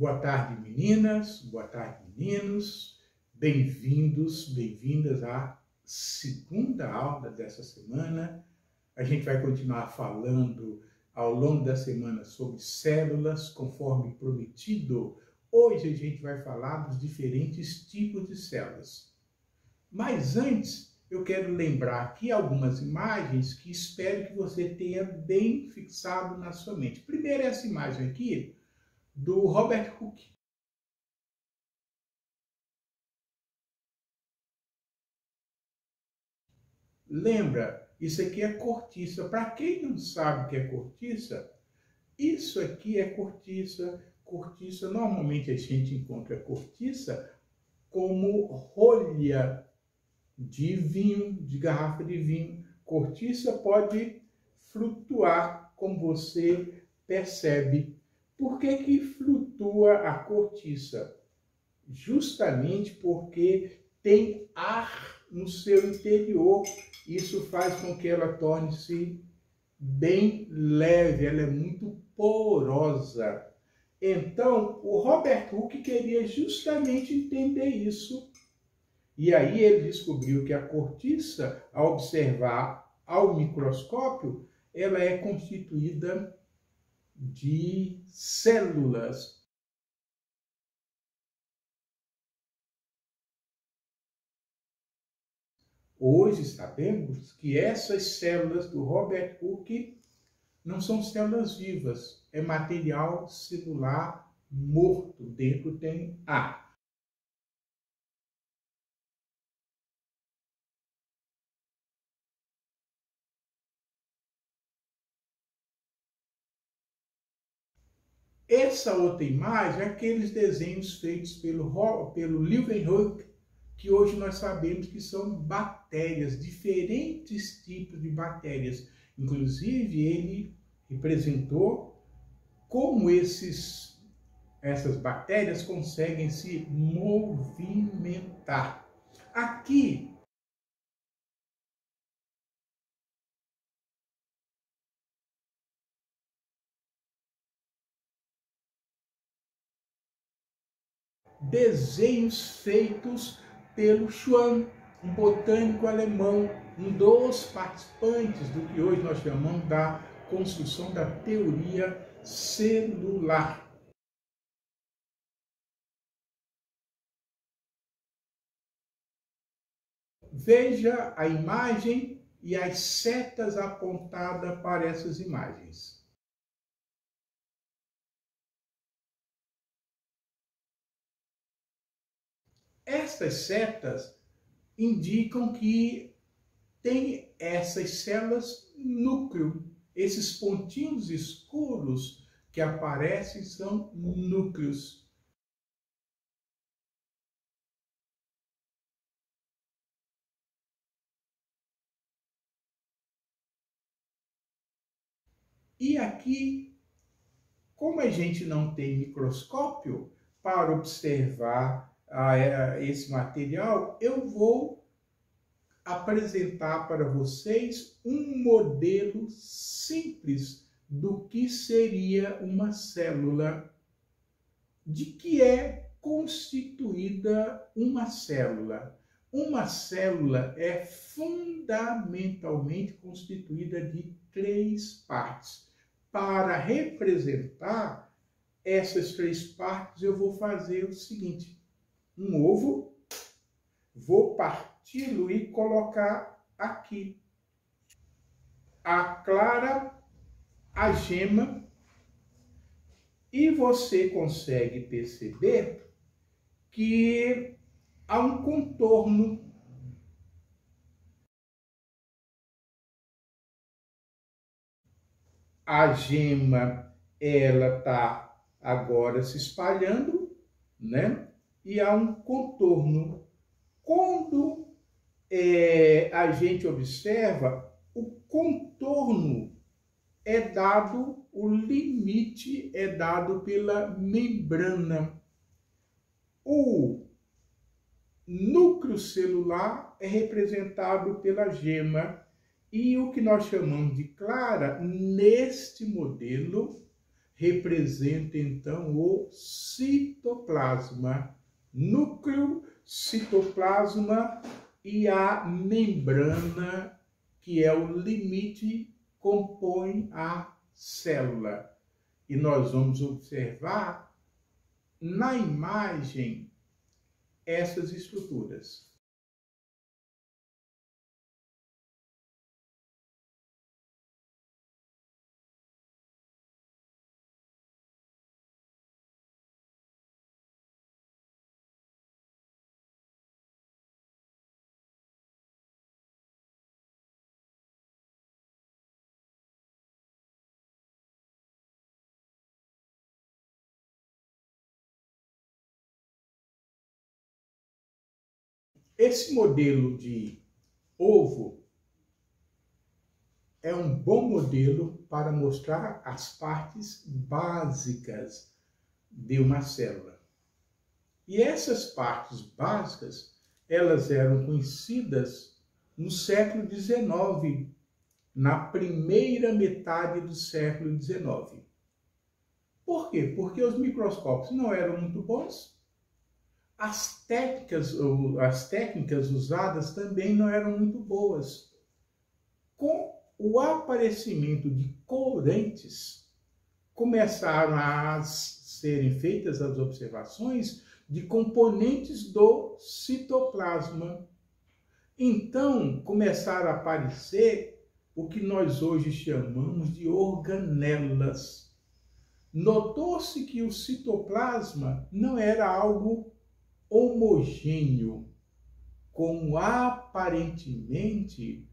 Boa tarde, meninas, boa tarde, meninos. Bem-vindos, bem-vindas à segunda aula dessa semana. A gente vai continuar falando ao longo da semana sobre células, conforme prometido. Hoje a gente vai falar dos diferentes tipos de células. Mas antes, eu quero lembrar aqui algumas imagens que espero que você tenha bem fixado na sua mente. Primeiro, essa imagem aqui do Robert Hooke. Lembra, isso aqui é cortiça. Para quem não sabe o que é cortiça, isso aqui é cortiça. Cortiça, normalmente a gente encontra cortiça como rolha de vinho, de garrafa de vinho. Cortiça pode flutuar, como você percebe. Por que flutua a cortiça? Justamente porque tem ar no seu interior. Isso faz com que ela torne-se bem leve, ela é muito porosa. Então, o Robert Hooke queria justamente entender isso. E aí ele descobriu que a cortiça, ao observar ao microscópio, ela é constituída de células. Hoje sabemos que essas células do Robert Hooke não são células vivas, é material celular morto, dentro tem ar. Essa outra imagem é aqueles desenhos feitos pelo Leeuwenhoek, que hoje nós sabemos que são bactérias, diferentes tipos de bactérias. Inclusive, ele representou como essas bactérias conseguem se movimentar. Aqui, desenhos feitos pelo Schwann, um botânico alemão, um dos participantes do que hoje nós chamamos da construção da teoria celular. Veja a imagem e as setas apontadas para essas imagens. Estas setas indicam que tem essas células núcleo. Esses pontinhos escuros que aparecem são núcleos. E aqui, como a gente não tem microscópio para observar esse material, eu vou apresentar para vocês um modelo simples do que seria uma célula, de que é constituída uma célula. Uma célula é fundamentalmente constituída de 3 partes. Para representar essas 3 partes, eu vou fazer o seguinte: um ovo, vou parti-lo e colocar aqui a clara, a gema, e você consegue perceber que há um contorno. A gema, ela está agora se espalhando, né? E há um contorno. Quando a gente observa, o contorno é dado, o limite é dado pela membrana. O núcleo celular é representado pela gema. E o que nós chamamos de clara, neste modelo, representa então o citoplasma, núcleo, citoplasma e a membrana, que é o limite, compõe a célula. E nós vamos observar na imagem essas estruturas. Esse modelo de ovo é um bom modelo para mostrar as partes básicas de uma célula. E essas partes básicas, elas eram conhecidas no século XIX, na primeira metade do século XIX. Por quê? Porque os microscópios não eram muito bons, as técnicas usadas também não eram muito boas. Com o aparecimento de corantes, começaram a serem feitas as observações de componentes do citoplasma. Então, começaram a aparecer o que nós hoje chamamos de organelas. Notou-se que o citoplasma não era algo homogêneo, como aparentemente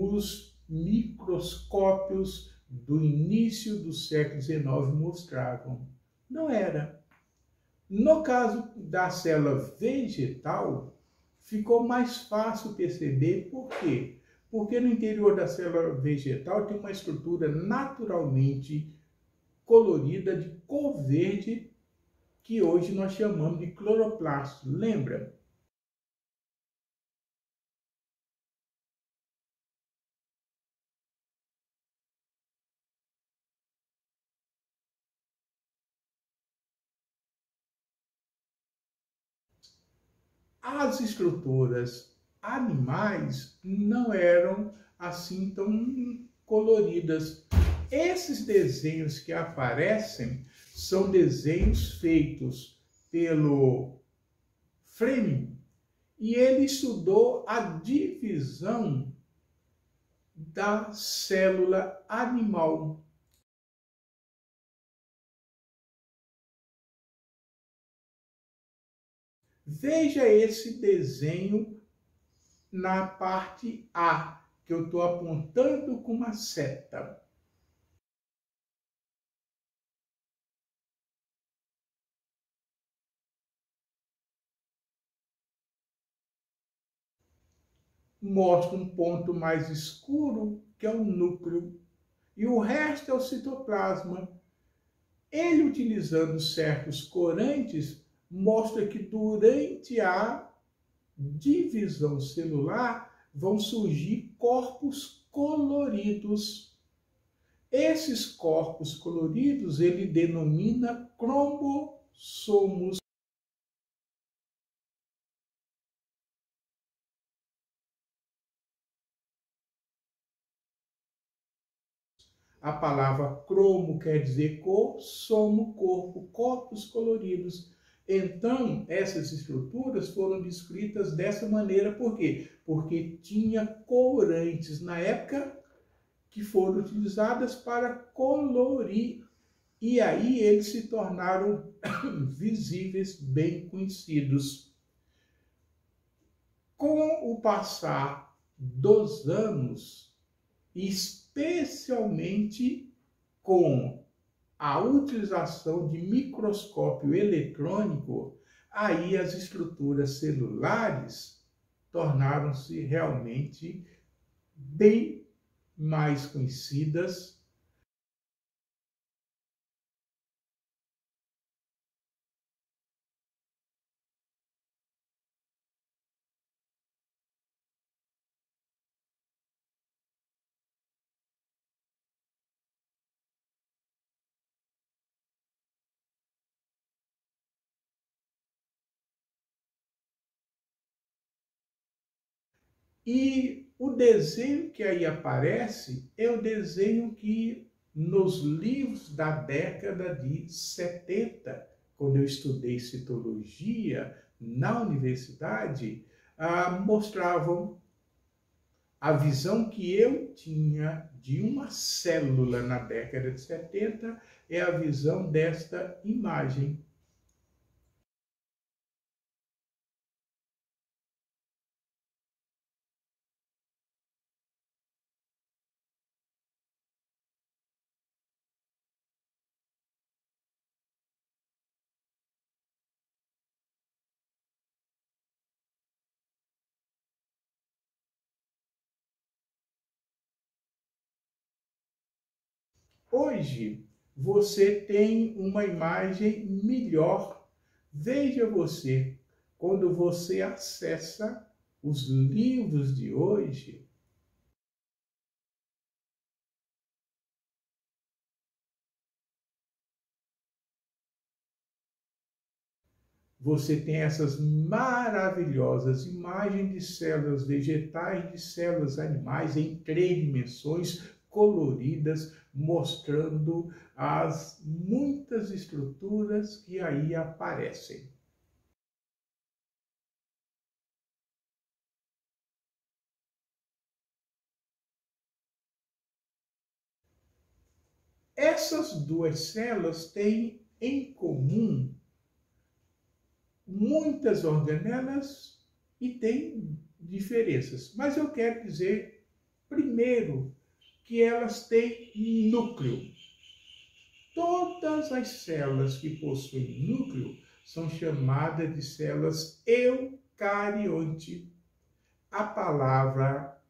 os microscópios do início do século XIX mostravam. Não era. No caso da célula vegetal, ficou mais fácil perceber por quê? Porque no interior da célula vegetal tem uma estrutura naturalmente colorida de cor verde, que hoje nós chamamos de cloroplasto. Lembra? As estruturas animais não eram assim tão coloridas. Esses desenhos que aparecem são desenhos feitos pelo Fleming, e ele estudou a divisão da célula animal. Veja esse desenho na parte A, que eu estou apontando com uma seta. Mostra um ponto mais escuro, que é o núcleo, e o resto é o citoplasma. Ele, utilizando certos corantes, mostra que durante a divisão celular vão surgir corpos coloridos. Esses corpos coloridos ele denomina cromossomos. A palavra cromo quer dizer cor, somo, corpo, corpos coloridos. Então, essas estruturas foram descritas dessa maneira. Por quê? Porque tinha corantes na época que foram utilizadas para colorir. E aí eles se tornaram visíveis, bem conhecidos. Com o passar dos anos, especialmente com a utilização de microscópio eletrônico, aí as estruturas celulares tornaram-se realmente bem mais conhecidas, E o desenho que aí aparece é o desenho que nos livros da década de 70, quando eu estudei citologia na universidade, mostravam a visão que eu tinha de uma célula na década de 70 é a visão desta imagem. Hoje, você tem uma imagem melhor. Veja você, quando você acessa os livros de hoje, você tem essas maravilhosas imagens de células vegetais, de células animais em 3 dimensões, coloridas, mostrando as muitas estruturas que aí aparecem. Essas duas células têm em comum muitas organelas e têm diferenças. Mas eu quero dizer, primeiro, que elas têm núcleo. Todas as células que possuem núcleo são chamadas de células eucarionte. A palavra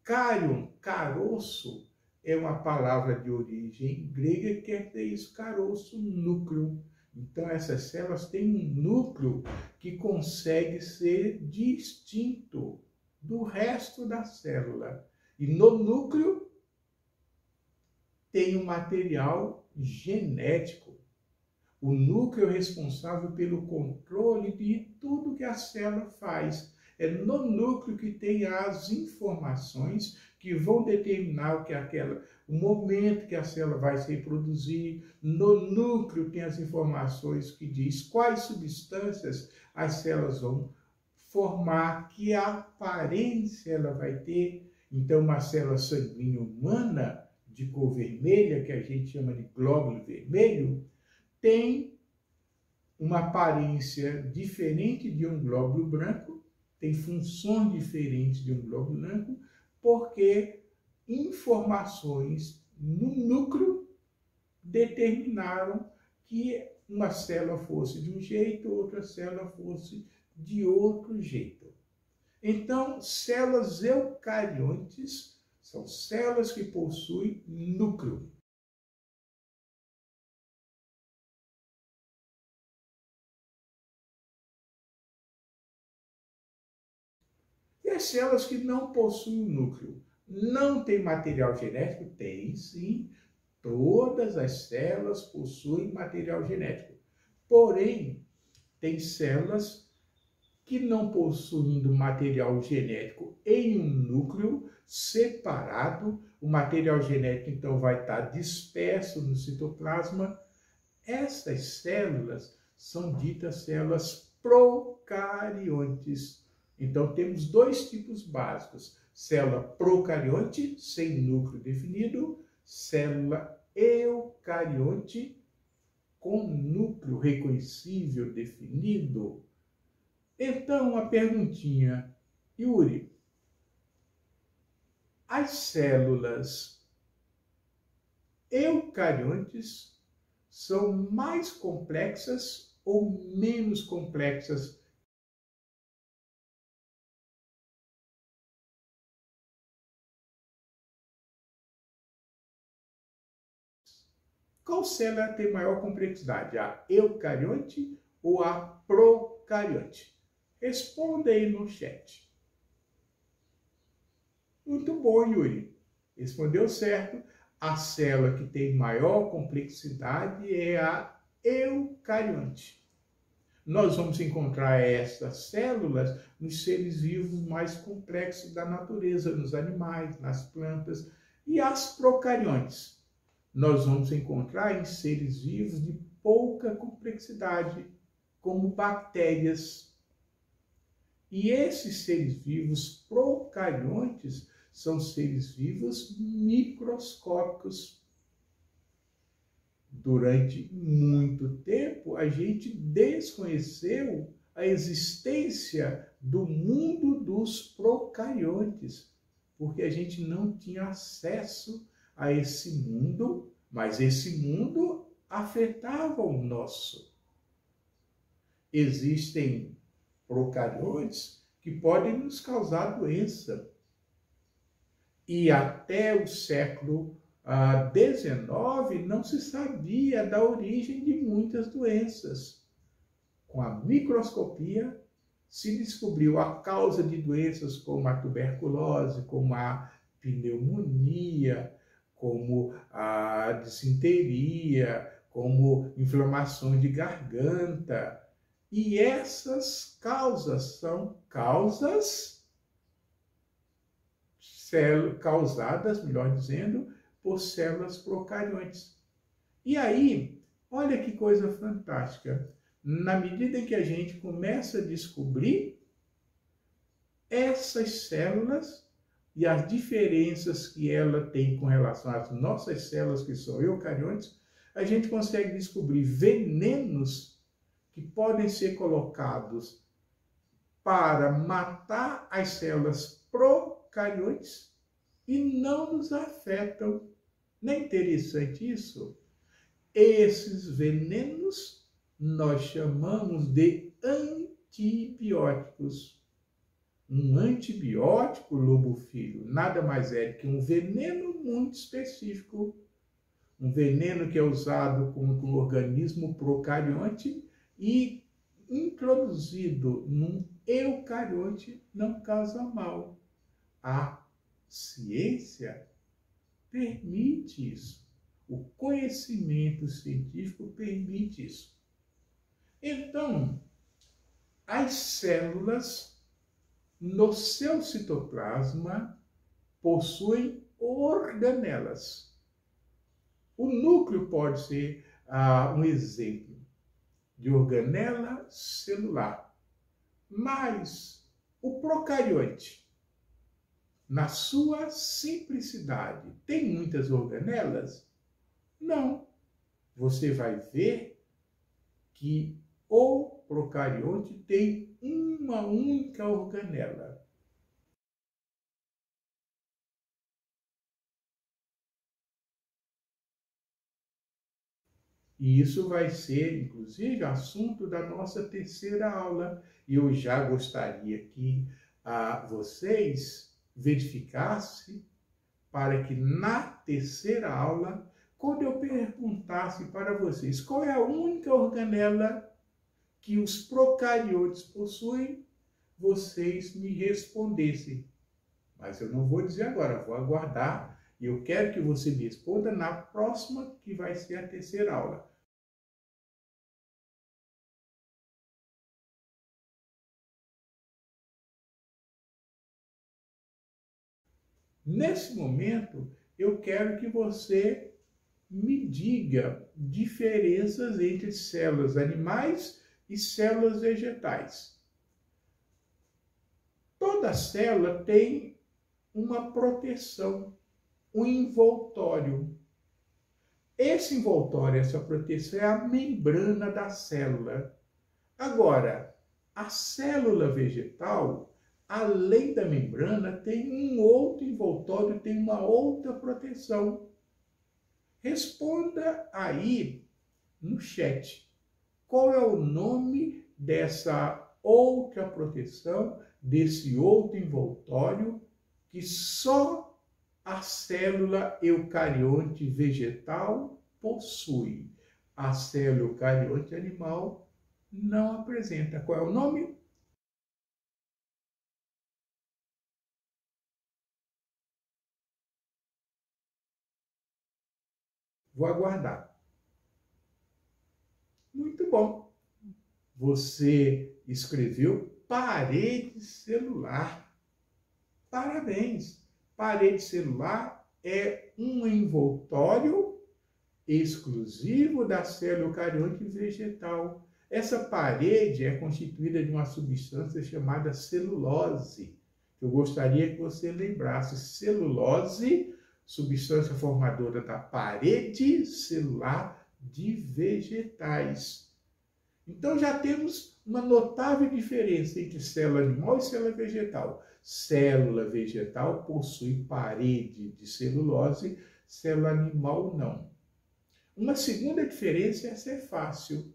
carion, caroço, é uma palavra de origem grega que quer dizer isso, caroço, núcleo. Então, essas células têm um núcleo que consegue ser distinto do resto da célula. E no núcleo tem um material genético. O núcleo é responsável pelo controle de tudo que a célula faz. É no núcleo que tem as informações que vão determinar o momento que a célula vai se reproduzir. No núcleo tem as informações que diz quais substâncias as células vão formar, que aparência ela vai ter. Então, uma célula sanguínea humana de cor vermelha, que a gente chama de glóbulo vermelho, tem uma aparência diferente de um glóbulo branco, tem funções diferentes de um glóbulo branco, porque informações no núcleo determinaram que uma célula fosse de um jeito, outra célula fosse de outro jeito. Então, células eucariontes são células que possuem núcleo. E as células que não possuem núcleo, não tem material genético? Tem, sim. Todas as células possuem material genético. Porém, tem células que não possuindo material genético em um núcleo separado, o material genético então vai estar disperso no citoplasma. Essas células são ditas células procariontes. Então temos 2 tipos básicos: célula procarionte, sem núcleo definido, célula eucarionte, com núcleo reconhecível definido. Então, uma perguntinha, Yuri, as células eucariontes são mais complexas ou menos complexas? Qual célula tem maior complexidade, a eucarionte ou a procarionte? Responda aí no chat. Muito bom, Yuri. Respondeu certo. A célula que tem maior complexidade é a eucarionte. Nós vamos encontrar essas células nos seres vivos mais complexos da natureza, nos animais, nas plantas, e as procariontes nós vamos encontrar em seres vivos de pouca complexidade, como bactérias. E esses seres vivos procariontes são seres vivos microscópicos. Durante muito tempo, a gente desconheceu a existência do mundo dos procariontes, porque a gente não tinha acesso a esse mundo, mas esse mundo afetava o nosso. Existem procariontes que podem nos causar doença. E até o século XIX não se sabia da origem de muitas doenças. Com a microscopia se descobriu a causa de doenças como a tuberculose, como a pneumonia, como a disenteria, como inflamação de garganta. E essas causas são causas causadas, melhor dizendo, por células procariontes. E aí, olha que coisa fantástica. Na medida em que a gente começa a descobrir essas células e as diferenças que ela tem com relação às nossas células, que são eucariontes, a gente consegue descobrir venenos que podem ser colocados para matar as células procariontes e não nos afetam. Não é interessante isso? Esses venenos nós chamamos de antibióticos. Um antibiótico, lobo filho, nada mais é que um veneno muito específico. Um veneno que é usado contra um organismo procarionte e introduzido num eucarionte não causa mal. A ciência permite isso. O conhecimento científico permite isso. Então, as células no seu citoplasma possuem organelas. O núcleo pode ser um exemplo de organela celular, mas o procarionte, na sua simplicidade, tem muitas organelas? Não. Você vai ver que o procarionte tem uma única organela. E isso vai ser, inclusive, assunto da nossa terceira aula. E eu já gostaria que vocês verificassem para que na terceira aula, quando eu perguntasse para vocês qual é a única organela que os procariontes possuem, vocês me respondessem. Mas eu não vou dizer agora, vou aguardar. E eu quero que você me responda na próxima, que vai ser a terceira aula. Nesse momento, eu quero que você me diga diferenças entre células animais e células vegetais. Toda célula tem uma proteção, um envoltório. Esse envoltório, essa proteção é a membrana da célula. Agora, a célula vegetal, além da membrana, tem um outro envoltório, tem uma outra proteção. Responda aí no chat. Qual é o nome dessa outra proteção, desse outro envoltório que só a célula eucarionte vegetal possui? A célula eucarionte animal não apresenta. Qual é o nome? Vou aguardar. Muito bom. Você escreveu parede celular. Parabéns! Parede celular é um envoltório exclusivo da célula eucarionte vegetal. Essa parede é constituída de uma substância chamada celulose. Eu gostaria que você lembrasse. Celulose, substância formadora da parede celular de vegetais. Então já temos uma notável diferença entre célula animal e célula vegetal. Célula vegetal possui parede de celulose, célula animal não. Uma segunda diferença, essa é fácil,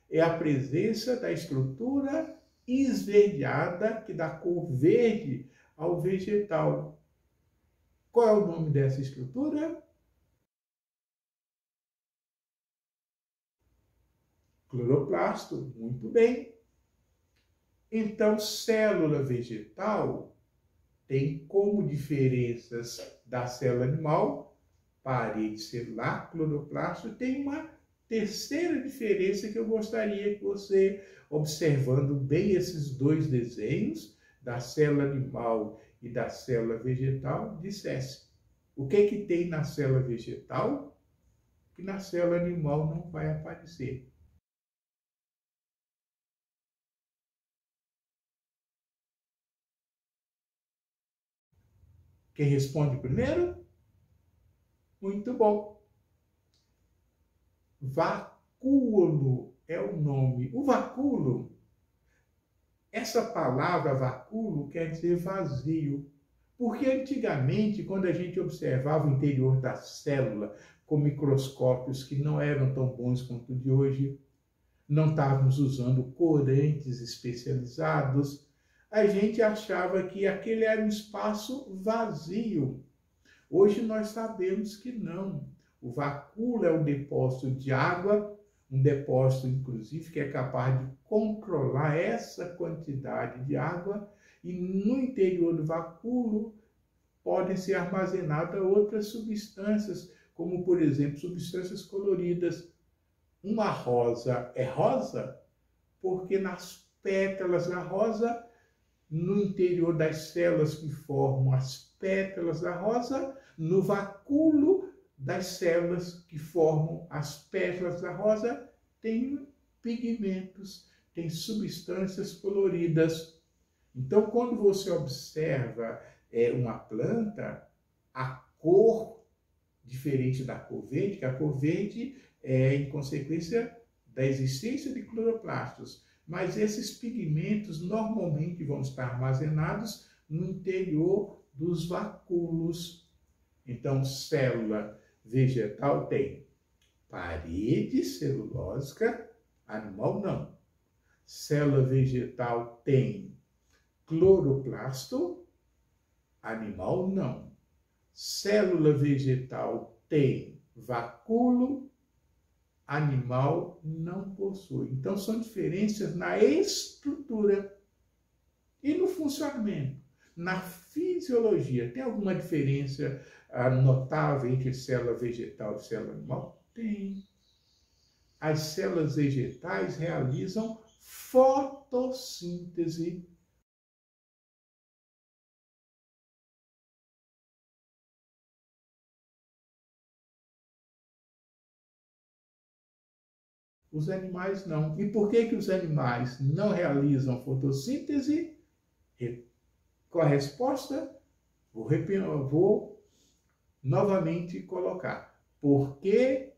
é a presença da estrutura esverdeada que dá cor verde ao vegetal. Qual é o nome dessa estrutura? Cloroplasto. Muito bem. Então, célula vegetal tem como diferenças da célula animal, parede celular, cloroplasto. Tem uma terceira diferença que eu gostaria que você, observando bem esses dois desenhos, da célula animal e da célula vegetal, dissesse o que tem na célula vegetal que na célula animal não vai aparecer. Quem responde primeiro? Muito bom. Vacúolo é o nome. O vacúolo, essa palavra vacúolo quer dizer vazio. Porque antigamente, quando a gente observava o interior da célula com microscópios que não eram tão bons quanto o de hoje, não estávamos usando corantes especializados, a gente achava que aquele era um espaço vazio. Hoje nós sabemos que não. O vacúolo é um depósito de água, um depósito, inclusive, que é capaz de controlar essa quantidade de água, e no interior do vacúolo podem ser armazenadas outras substâncias, como, por exemplo, substâncias coloridas. Uma rosa é rosa porque nas pétalas da rosa, no interior das células que formam as pétalas da rosa, no vacúolo das células que formam as pétalas da rosa, tem pigmentos, tem substâncias coloridas. Então, quando você observa uma planta, a cor diferente da cor verde, que a cor verde é em consequência da existência de cloroplastos, mas esses pigmentos normalmente vão estar armazenados no interior dos vacúolos. Então, célula vegetal tem parede celulósica, animal não. Célula vegetal tem cloroplasto, animal não. Célula vegetal tem vacúolo, animal não possui. Então, são diferenças na estrutura e no funcionamento. Na fisiologia, tem alguma diferença notável entre célula vegetal e célula animal? Tem. As células vegetais realizam fotossíntese. Os animais não. E por que os animais não realizam fotossíntese? Qual a resposta? Vou novamente colocar. Porque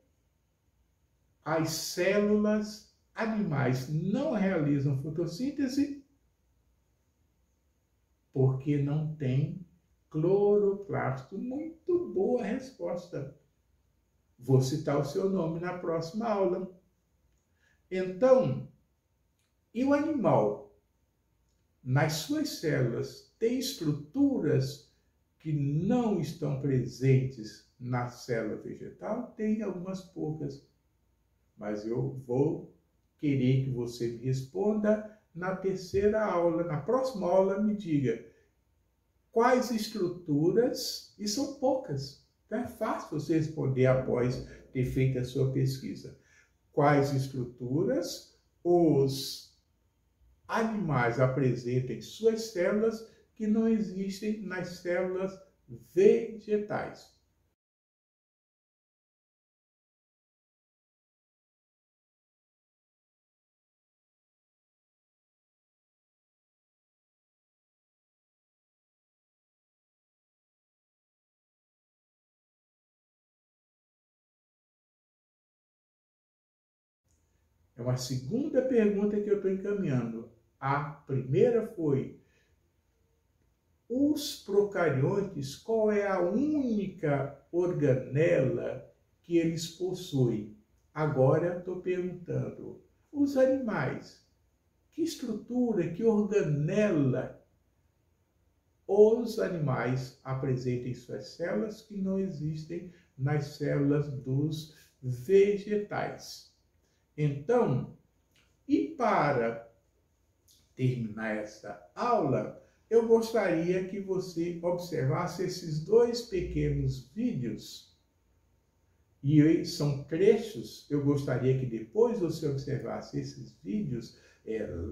as células animais não realizam fotossíntese? Porque não tem cloroplasto. Muito boa resposta. Vou citar o seu nome na próxima aula. Então, e o animal? Nas suas células tem estruturas que não estão presentes na célula vegetal? Tem algumas poucas. Mas eu vou querer que você me responda na terceira aula. Na próxima aula, me diga quais estruturas, e são poucas. Então é fácil você responder após ter feito a sua pesquisa. Quais estruturas os animais apresentam em suas células que não existem nas células vegetais. É uma segunda pergunta que eu estou encaminhando. A primeira foi: os procariontes, qual é a única organela que eles possuem? Agora estou perguntando: os animais, que estrutura, que organela os animais apresentam em suas células que não existem nas células dos vegetais? Então, e para terminar essa aula, eu gostaria que você observasse esses dois pequenos vídeos. E são trechos, eu gostaria que depois você observasse esses vídeos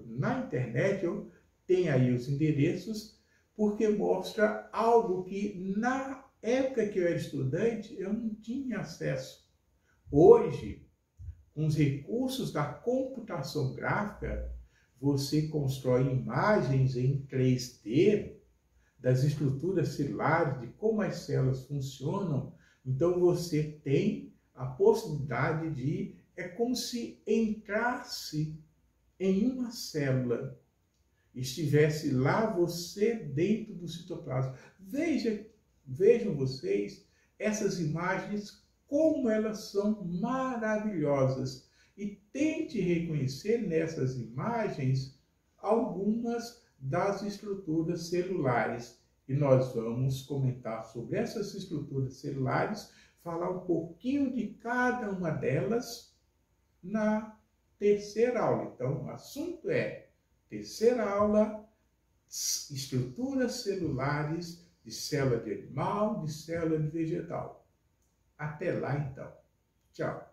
na internet, eu tenho aí os endereços, porque mostra algo que na época que eu era estudante eu não tinha acesso. Hoje, com os recursos da computação gráfica, você constrói imagens em 3D das estruturas celulares, de como as células funcionam. Então você tem a possibilidade de, é como se entrasse em uma célula, estivesse lá você dentro do citoplasma. Vejam vocês essas imagens, como elas são maravilhosas. E tente reconhecer nessas imagens algumas das estruturas celulares. E nós vamos comentar sobre essas estruturas celulares, falar um pouquinho de cada uma delas na terceira aula. Então, o assunto é terceira aula, estruturas celulares de célula de animal, de célula de vegetal. Até lá, então. Tchau.